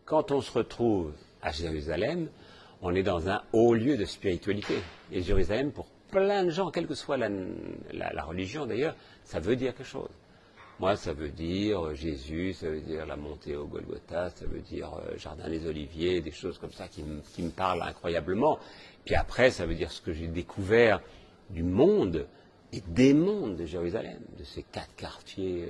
quand on se retrouve à Jérusalem, on est dans un haut lieu de spiritualité. Et Jérusalem, pour plein de gens, quelle que soit la religion d'ailleurs, ça veut dire quelque chose. Moi, ça veut dire Jésus, ça veut dire la montée au Golgotha, ça veut dire Jardin des Oliviers, des choses comme ça qui me parlent incroyablement. Puis après, ça veut dire ce que j'ai découvert du monde et des mondes de Jérusalem, de ces 4 quartiers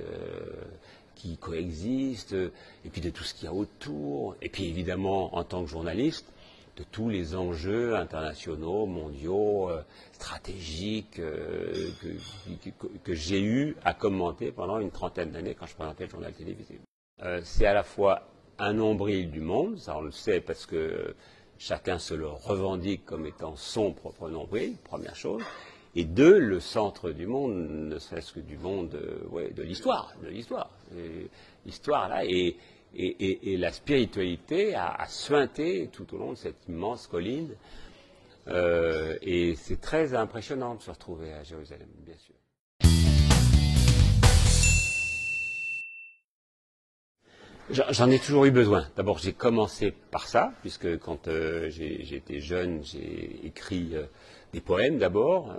qui coexistent, et puis de tout ce qu'il y a autour, et puis évidemment, en tant que journaliste, de tous les enjeux internationaux, mondiaux, stratégiques que j'ai eu à commenter pendant une trentaine d'années quand je présentais le journal télévisé. C'est à la fois un nombril du monde, ça on le sait parce que chacun se le revendique comme étant son propre nombril, première chose, et 2, le centre du monde, ne serait-ce que du monde de l'histoire, l'histoire là, et la spiritualité a suinté tout au long de cette immense colline. Et c'est très impressionnant de se retrouver à Jérusalem, bien sûr. J'en ai toujours eu besoin. D'abord, j'ai commencé par ça, puisque quand j'étais jeune, j'ai écrit des poèmes d'abord,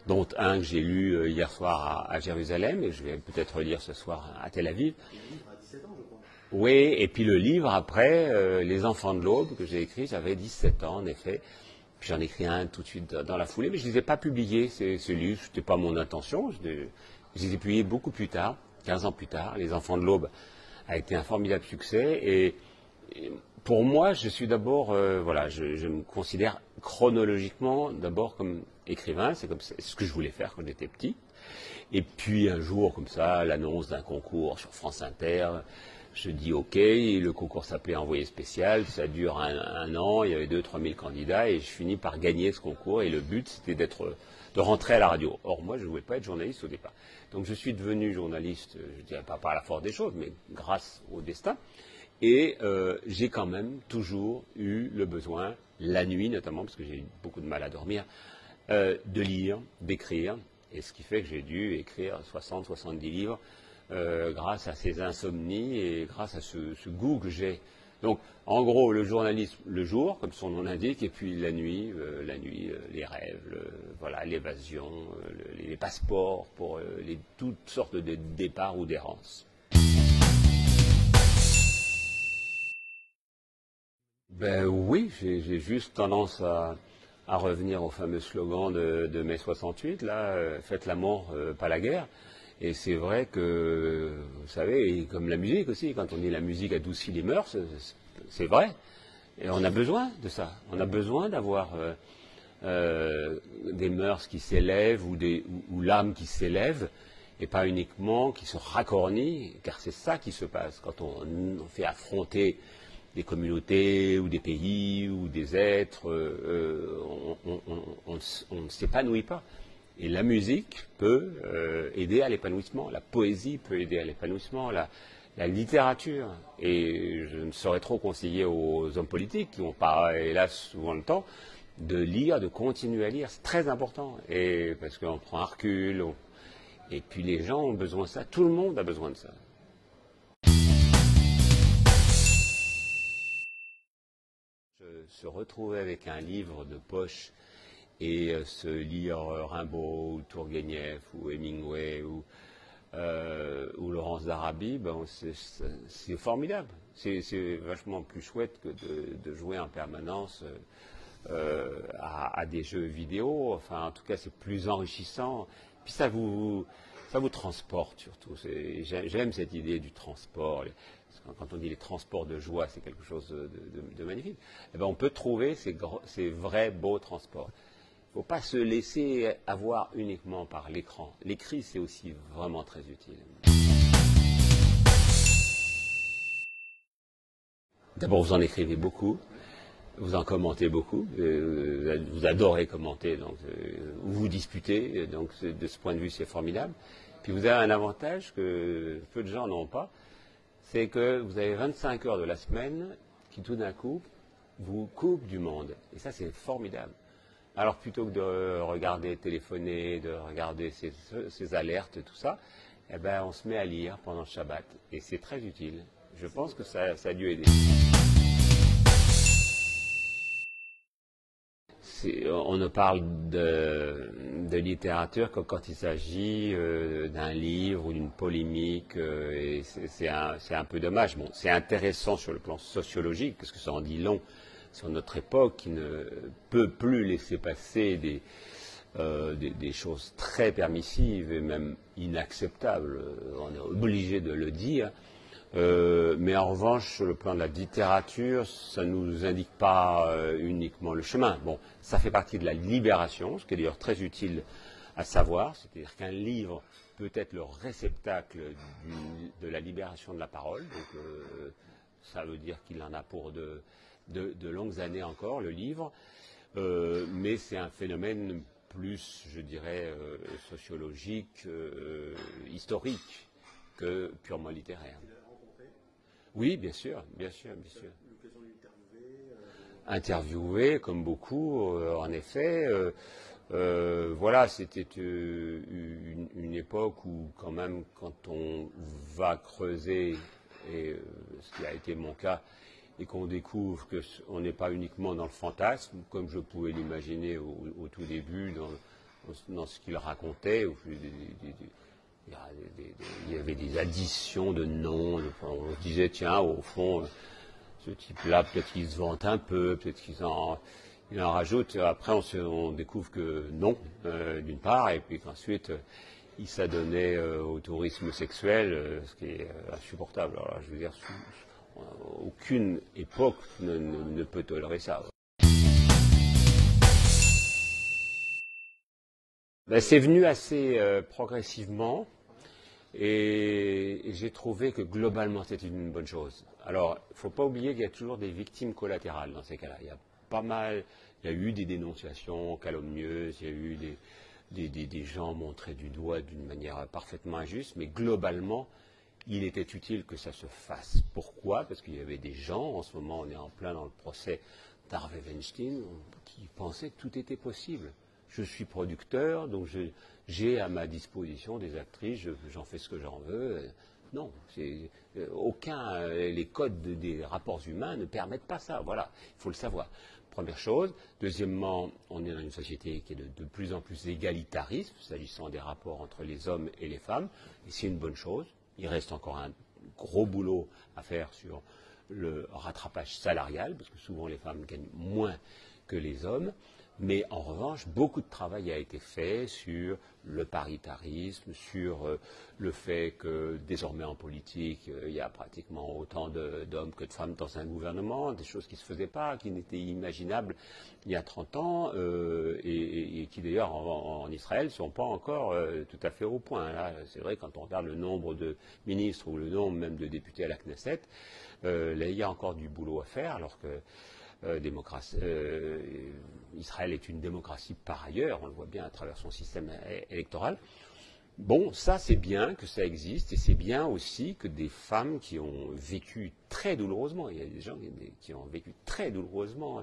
dont un que j'ai lu hier soir à Jérusalem, et je vais peut-être relire ce soir à Tel Aviv. Oui, et puis le livre après, Les Enfants de l'Aube, que j'ai écrit, j'avais 17 ans en effet. Puis j'en ai écrit un tout de suite dans la foulée, mais je ne les ai pas publiés, ce livre, ce n'était pas mon intention. Je les ai publiés beaucoup plus tard, 15 ans plus tard. Les Enfants de l'Aube a été un formidable succès. Et pour moi, je suis d'abord, je me considère chronologiquement d'abord comme écrivain, c'est ce que je voulais faire quand j'étais petit. Et puis un jour, comme ça, l'annonce d'un concours sur France Inter, je dis OK, le concours s'appelait Envoyé spécial, ça dure un an, il y avait 2 000 à 3 000 candidats et je finis par gagner ce concours et le but c'était de rentrer à la radio. Or moi je ne voulais pas être journaliste au départ. Donc je suis devenu journaliste, je ne dirais pas par la force des choses, mais grâce au destin. Et j'ai quand même toujours eu le besoin, la nuit notamment, parce que j'ai eu beaucoup de mal à dormir, de lire, d'écrire. Et ce qui fait que j'ai dû écrire 60-70 livres grâce à ces insomnies et grâce à ce goût que j'ai. Donc, en gros, le journalisme le jour, comme son nom l'indique, et puis la nuit, les rêves, l'évasion, les passeports pour toutes sortes de départs ou d'errances. Ben oui, j'ai juste tendance à revenir au fameux slogan de mai 68, là, faites l'amour, pas la guerre. Et c'est vrai que, vous savez, et comme la musique aussi, quand on dit la musique adoucit les mœurs, c'est vrai. Et on a besoin de ça. On a besoin d'avoir des mœurs qui s'élèvent ou l'âme qui s'élève, et pas uniquement qui se racornit, car c'est ça qui se passe quand on fait affronter des communautés ou des pays ou des êtres, on ne s'épanouit pas. Et la musique peut aider à l'épanouissement, la poésie peut aider à l'épanouissement, la littérature. Et je ne saurais trop conseiller aux hommes politiques qui n'ont pas, hélas, souvent le temps, de lire, de continuer à lire. C'est très important. Et parce qu'on prend un recul. Et puis les gens ont besoin de ça. Tout le monde a besoin de ça. Se retrouver avec un livre de poche et se lire Rimbaud ou Tourguenieff ou Hemingway ou Laurence d'Arabie, c'est formidable. C'est vachement plus chouette que de jouer en permanence à des jeux vidéo. Enfin, en tout cas, c'est plus enrichissant. Puis ça vous transporte surtout. J'aime cette idée du transport. Quand on dit les transports de joie, c'est quelque chose de magnifique. Eh ben, on peut trouver ces vrais beaux transports. Il ne faut pas se laisser avoir uniquement par l'écran. L'écrit, c'est aussi vraiment très utile. D'abord, vous en écrivez beaucoup, vous en commentez beaucoup, vous adorez commenter, donc vous disputez, donc de ce point de vue, c'est formidable. Puis vous avez un avantage que peu de gens n'ont pas, c'est que vous avez 25 heures de la semaine qui tout d'un coup vous coupent du monde. Et ça, c'est formidable. Alors plutôt que de regarder, téléphoner, de regarder ces alertes, tout ça, eh ben, on se met à lire pendant le Shabbat. Et c'est très utile. Je pense que ça a dû aider. on ne parle de littérature que quand il s'agit d'un livre ou d'une polémique, et c'est un peu dommage. Bon, c'est intéressant sur le plan sociologique, parce que ça en dit long sur notre époque, qui ne peut plus laisser passer des choses très permissives et même inacceptables. On est obligé de le dire. Mais en revanche, sur le plan de la littérature, ça ne nous indique pas uniquement le chemin. Bon, ça fait partie de la libération, ce qui est d'ailleurs très utile à savoir, c'est-à-dire qu'un livre peut être le réceptacle de la libération de la parole, donc ça veut dire qu'il en a pour de longues années encore, le livre, mais c'est un phénomène plus, je dirais, sociologique, historique, que purement littéraire. Oui, bien sûr, bien sûr, bien sûr. L'occasion de l'interviewer Interviewé, comme beaucoup, en effet. Voilà, c'était une époque où, quand même, quand on va creuser, et ce qui a été mon cas, et qu'on découvre qu'on n'est pas uniquement dans le fantasme, comme je pouvais l'imaginer au tout début, dans ce qu'il racontait, il y avait des additions de noms. On se disait, tiens, au fond, ce type-là, peut-être qu'il se vante un peu, peut-être qu'il en rajoute. Après, on découvre que non, d'une part, et puis qu'ensuite, il s'adonnait au tourisme sexuel, ce qui est insupportable. Alors, je veux dire, aucune époque ne peut tolérer ça. Ben, c'est venu assez progressivement. Et j'ai trouvé que globalement c'était une bonne chose. Alors, il ne faut pas oublier qu'il y a toujours des victimes collatérales dans ces cas-là. Il y a pas mal, il y a eu des dénonciations calomnieuses, il y a eu des gens montrés du doigt d'une manière parfaitement injuste, mais globalement, il était utile que ça se fasse. Pourquoi? Parce qu'il y avait des gens, en ce moment on est en plein dans le procès d'Harvey Weinstein, qui pensaient que tout était possible. Je suis producteur, donc j'ai à ma disposition des actrices, j'en fais ce que j'en veux. Non, les codes des rapports humains ne permettent pas ça. Voilà, il faut le savoir. Première chose. Deuxièmement, on est dans une société qui est de plus en plus égalitariste, s'agissant des rapports entre les hommes et les femmes, et c'est une bonne chose. Il reste encore un gros boulot à faire sur le rattrapage salarial, parce que souvent les femmes gagnent moins que les hommes. Mais en revanche, beaucoup de travail a été fait sur le paritarisme, sur le fait que désormais en politique, il y a pratiquement autant d'hommes que de femmes dans un gouvernement, des choses qui ne se faisaient pas, qui n'étaient imaginables il y a 30 ans, et qui d'ailleurs en Israël ne sont pas encore tout à fait au point. Là, c'est vrai, quand on regarde le nombre de ministres ou le nombre même de députés à la Knesset, là, il y a encore du boulot à faire, alors que Israël est une démocratie par ailleurs, on le voit bien à travers son système électoral. Bon, ça c'est bien que ça existe, et c'est bien aussi que des femmes qui ont vécu très douloureusement, il y a des gens qui ont vécu très douloureusement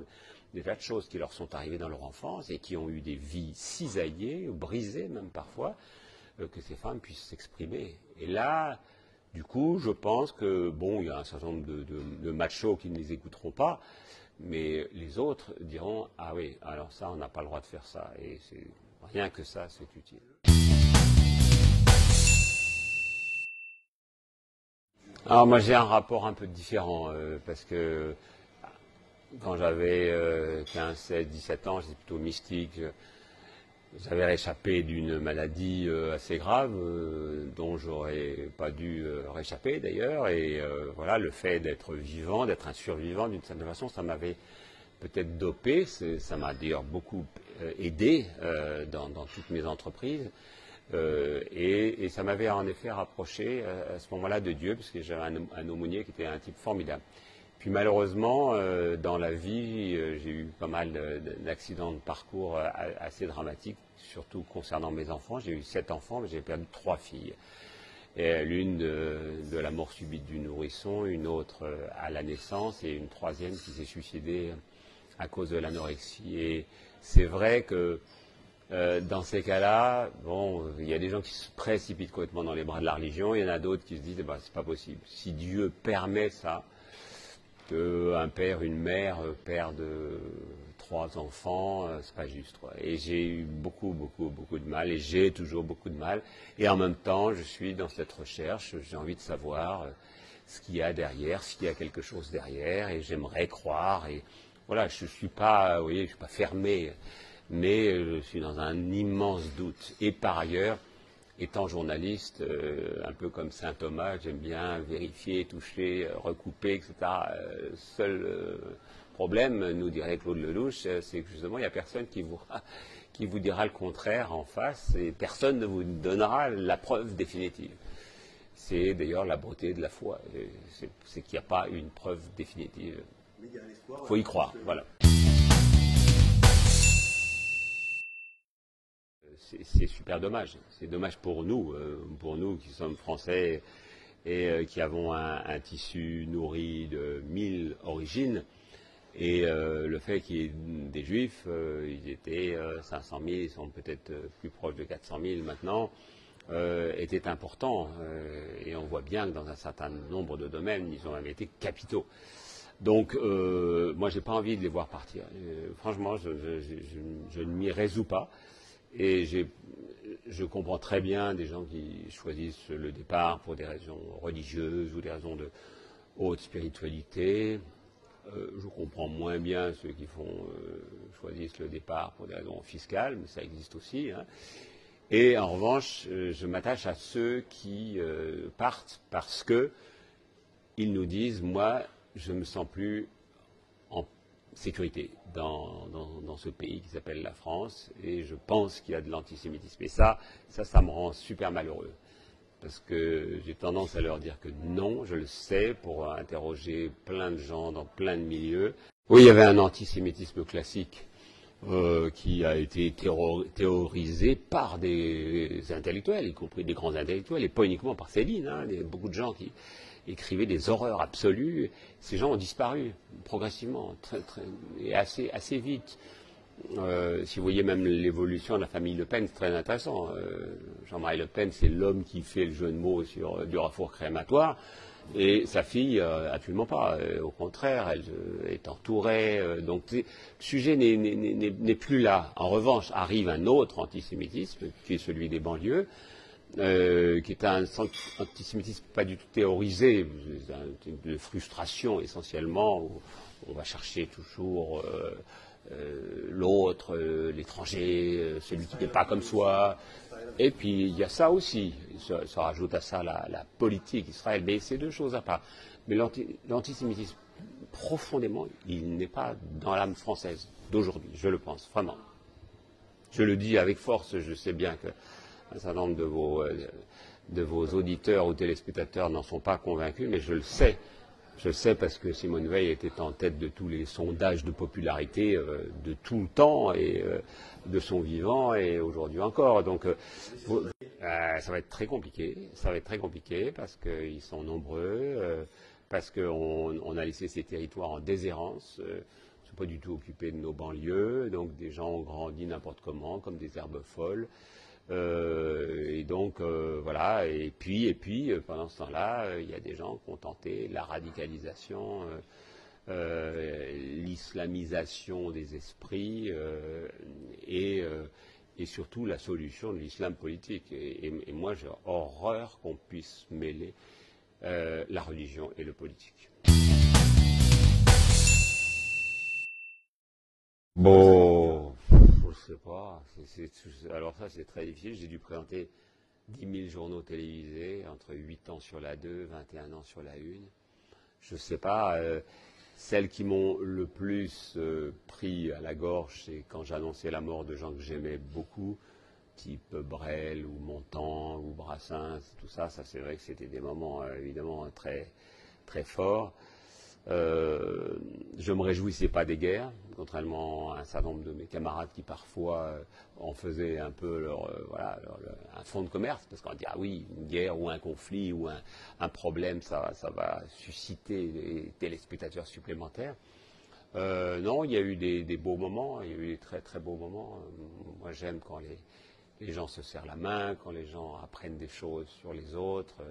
des tas de choses qui leur sont arrivées dans leur enfance et qui ont eu des vies cisaillées, ou brisées même parfois, que ces femmes puissent s'exprimer. Et là, du coup, je pense que, bon, il y a un certain nombre de machos qui ne les écouteront pas, mais les autres diront, ah oui, alors ça, on n'a pas le droit de faire ça. Et rien que ça, c'est utile. Alors moi, j'ai un rapport un peu différent, parce que quand j'avais 15, 16, 17 ans, j'étais plutôt mystique. J'avais réchappé d'une maladie assez grave, dont j'aurais pas dû réchapper d'ailleurs, et voilà, le fait d'être vivant, d'être un survivant d'une certaine façon, ça m'avait peut-être dopé, ça m'a d'ailleurs beaucoup aidé dans toutes mes entreprises, et ça m'avait en effet rapproché à ce moment-là de Dieu, parce que j'avais un aumônier qui était un type formidable. Puis malheureusement, dans la vie, j'ai eu pas mal d'accidents de parcours assez dramatiques, surtout concernant mes enfants. J'ai eu 7 enfants, mais j'ai perdu 3 filles. L'une de la mort subite du nourrisson, une autre à la naissance, et une troisième qui s'est suicidée à cause de l'anorexie. Et c'est vrai que dans ces cas-là, bon, il y a des gens qui se précipitent complètement dans les bras de la religion, il y en a d'autres qui se disent, eh ben, c'est pas possible. Si Dieu permet ça, qu'un père, une mère perdent 3 enfants, c'est pas juste, quoi. Et j'ai eu beaucoup de mal, et j'ai toujours beaucoup de mal. Et en même temps, je suis dans cette recherche, j'ai envie de savoir ce qu'il y a derrière, s'il y a quelque chose derrière, et j'aimerais croire. Et voilà, je suis pas, vous voyez, je suis pas fermé, mais je suis dans un immense doute. Et par ailleurs, étant journaliste, un peu comme saint Thomas, j'aime bien vérifier, toucher, recouper, etc. Seul problème, nous dirait Claude Lelouch, c'est que justement, il n'y a personne qui vous dira le contraire en face, et personne ne vous donnera la preuve définitive. C'est d'ailleurs la beauté de la foi, c'est qu'il n'y a pas une preuve définitive. Mais il y a un espoir. Il faut y croire, voilà. C'est super dommage. C'est dommage pour nous qui sommes français et qui avons un tissu nourri de 1000 origines. Et le fait qu'il y ait des juifs, ils étaient 500 000, ils sont peut-être plus proches de 400 000 maintenant, était important. Et on voit bien que dans un certain nombre de domaines, ils ont même été capitaux. Donc, moi, j'ai pas envie de les voir partir. Franchement, je ne m'y résous pas. Et je comprends très bien des gens qui choisissent le départ pour des raisons religieuses ou des raisons de haute spiritualité. Je comprends moins bien ceux qui choisissent le départ pour des raisons fiscales, mais ça existe aussi, hein. Et en revanche, je m'attache à ceux qui partent parce qu'ils nous disent, moi, je ne me sens plus en sécurité dans ce pays qui s'appelle la France, et je pense qu'il y a de l'antisémitisme. Et ça me rend super malheureux, parce que j'ai tendance à leur dire que non, je le sais, pour interroger plein de gens dans plein de milieux. Oui, il y avait un antisémitisme classique qui a été théorisé par des intellectuels, y compris des grands intellectuels, et pas uniquement par Céline, hein. Il y a beaucoup de gens qui écrivaient des horreurs absolues. Ces gens ont disparu progressivement, et assez vite. Si vous voyez même l'évolution de la famille Le Pen, c'est très intéressant. Jean-Marie Le Pen, c'est l'homme qui fait le jeu de mots sur du rafour crématoire, et sa fille, absolument pas. Au contraire, elle est entourée. Donc le sujet n'est plus là. En revanche, arrive un autre antisémitisme, qui est celui des banlieues, qui est un antisémitisme pas du tout théorisé, de frustration essentiellement, où on va chercher toujours l'autre, l'étranger, celui qui n'est pas comme soi. Et puis il y a ça aussi, ça rajoute à ça la politique Israël, mais c'est deux choses à part. Mais l'antisémitisme, profondément, il n'est pas dans l'âme française d'aujourd'hui, je le pense, vraiment. Je le dis avec force, je sais bien qu'un certain nombre de vos auditeurs ou téléspectateurs n'en sont pas convaincus, mais je le sais. Je le sais parce que Simone Veil était en tête de tous les sondages de popularité de tout le temps et de son vivant, et aujourd'hui encore. Donc ça va être très compliqué. Ça va être très compliqué parce qu'ils sont nombreux, parce qu'on a laissé ces territoires en déshérence. Ils ne sont pas du tout occupés de nos banlieues. Donc des gens ont grandi n'importe comment, comme des herbes folles. Et donc voilà, et puis pendant ce temps-là, il y a des gens qui ont tenté la radicalisation, l'islamisation des esprits et surtout la solution de l'islam politique. Et moi, j'ai horreur qu'on puisse mêler la religion et le politique. Bon, je sais pas. Alors ça, c'est très difficile. J'ai dû présenter 10 000 journaux télévisés, entre 8 ans sur la 2, 21 ans sur la 1. Je sais pas. Celles qui m'ont le plus pris à la gorge, c'est quand j'annonçais la mort de gens que j'aimais beaucoup, type Brel ou Montand ou Brassens, tout ça. Ça, c'est vrai que c'était des moments évidemment très, très forts. Je me réjouissais pas des guerres, contrairement à un certain nombre de mes camarades qui parfois en faisaient un peu un fonds de commerce, parce qu'on dit ah oui, une guerre ou un conflit ou un problème, ça va susciter des téléspectateurs supplémentaires. Non, il y a eu des beaux moments, il y a eu des très très beaux moments. Moi j'aime quand les gens se serrent la main, quand les gens apprennent des choses sur les autres.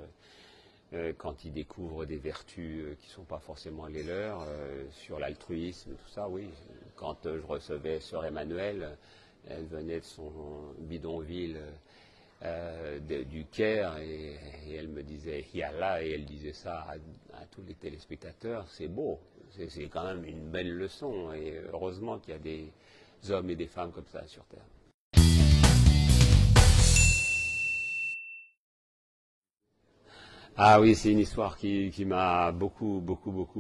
quand ils découvrent des vertus qui ne sont pas forcément les leurs, sur l'altruisme, tout ça, oui. Quand je recevais Sœur Emmanuelle, elle venait de son bidonville du Caire et elle me disait Yallah, et elle disait ça à tous les téléspectateurs. C'est beau, c'est quand même une belle leçon, et heureusement qu'il y a des hommes et des femmes comme ça sur Terre. Ah oui, c'est une histoire qui m'a beaucoup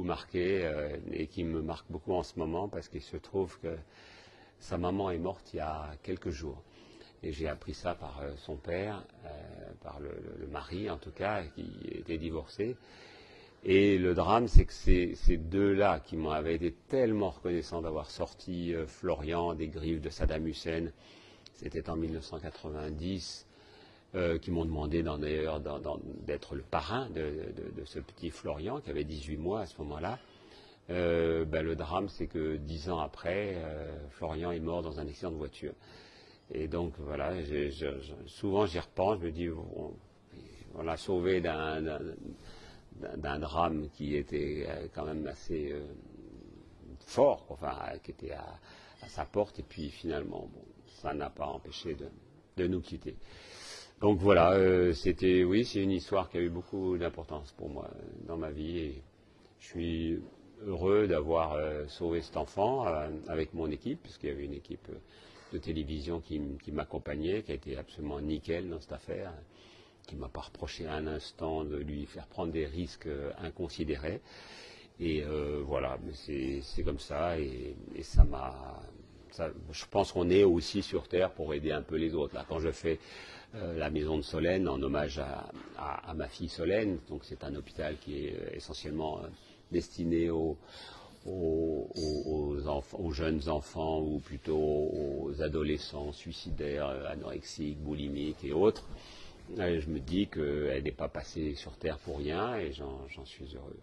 marqué et qui me marque beaucoup en ce moment, parce qu'il se trouve que sa maman est morte il y a quelques jours. Et j'ai appris ça par son père, par le mari en tout cas, qui était divorcé. Et le drame, c'est que ces deux-là qui m'avaient été tellement reconnaissants d'avoir sorti Florian des griffes de Saddam Hussein, c'était en 1990, qui m'ont demandé d'ailleurs d'être le parrain de ce petit Florian qui avait 18 mois à ce moment-là. Le drame, c'est que 10 ans après, Florian est mort dans un accident de voiture. Et donc voilà, souvent j'y repense, je me dis, on l'a sauvé d'un drame qui était quand même assez fort, enfin, qui était à sa porte, et puis finalement, bon, ça n'a pas empêché de nous quitter. Donc voilà, c'est une histoire qui a eu beaucoup d'importance pour moi dans ma vie, et je suis heureux d'avoir sauvé cet enfant avec mon équipe, puisqu'il y avait une équipe de télévision qui m'accompagnait, qui a été absolument nickel dans cette affaire, qui ne m'a pas reproché un instant de lui faire prendre des risques inconsidérés. Et voilà, c'est comme ça, et ça m'a... je pense qu'on est aussi sur Terre pour aider un peu les autres. Là, quand je fais la maison de Solène en hommage à ma fille Solène, donc c'est un hôpital qui est essentiellement destiné aux jeunes enfants, ou plutôt aux adolescents suicidaires, anorexiques, boulimiques et autres. Je me dis qu'elle n'est pas passée sur Terre pour rien, et j'en suis heureux.